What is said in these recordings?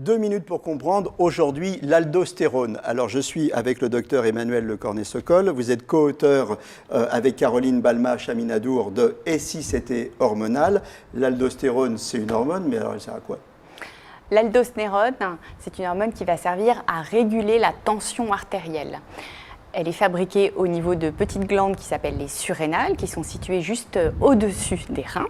2 minutes pour comprendre aujourd'hui l'aldostérone. Alors je suis avec le docteur Emmanuel Lecornet-Sokol. Vous êtes co-auteur avec Caroline Balma-Chaminadour de « Et si c'était hormonal ?» L'aldostérone, c'est une hormone, mais alors elle sert à quoi? L'aldostérone, c'est une hormone qui va servir à réguler la tension artérielle. Elle est fabriquée au niveau de petites glandes qui s'appellent les surrénales, qui sont situées juste au-dessus des reins.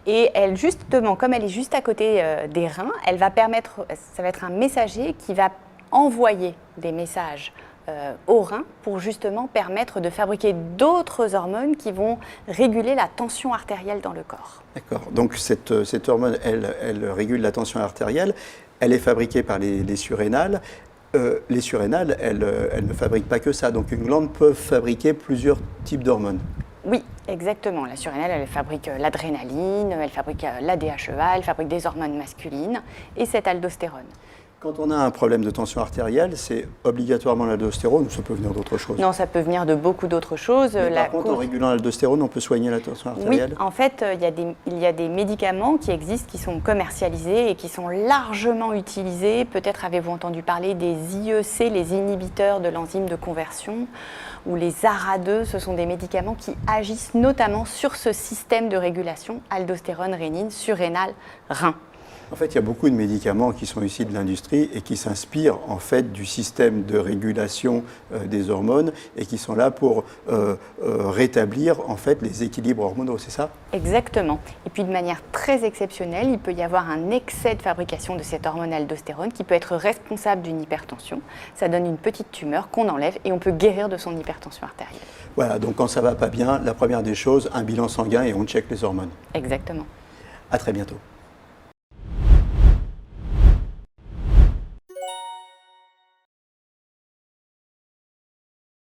Et elle, justement, comme elle est juste à côté des reins, elle va permettre, ça va être un messager qui va envoyer des messages aux reins pour justement permettre de fabriquer d'autres hormones qui vont réguler la tension artérielle dans le corps. D'accord. Donc cette hormone, elle régule la tension artérielle. Elle est fabriquée par les surrénales. Les surrénales, elles ne fabriquent pas que ça. Donc une glande peut fabriquer plusieurs types d'hormones. Oui, exactement. La surrénale, elle fabrique l'adrénaline, elle fabrique l'ADHEA, elle fabrique des hormones masculines et cette aldostérone. Quand on a un problème de tension artérielle, c'est obligatoirement l'aldostérone ou ça peut venir d'autre chose? Non, ça peut venir de beaucoup d'autres choses. Mais par contre, en régulant l'aldostérone, on peut soigner la tension artérielle? Oui, en fait, il y a des médicaments qui existent, qui sont commercialisés et qui sont largement utilisés. Peut-être avez-vous entendu parler des IEC, les inhibiteurs de l'enzyme de conversion, ou les ARA2. Ce sont des médicaments qui agissent notamment sur ce système de régulation aldostérone, rénine, surrénale, rein. En fait, il y a beaucoup de médicaments qui sont issus de l'industrie et qui s'inspirent en fait du système de régulation des hormones et qui sont là pour rétablir en fait les équilibres hormonaux, c'est ça? Exactement. Et puis de manière très exceptionnelle, il peut y avoir un excès de fabrication de cette hormone aldostérone qui peut être responsable d'une hypertension. Ça donne une petite tumeur qu'on enlève et on peut guérir de son hypertension artérielle. Voilà, donc quand ça ne va pas bien, la première des choses, un bilan sanguin et on check les hormones. Exactement. À très bientôt.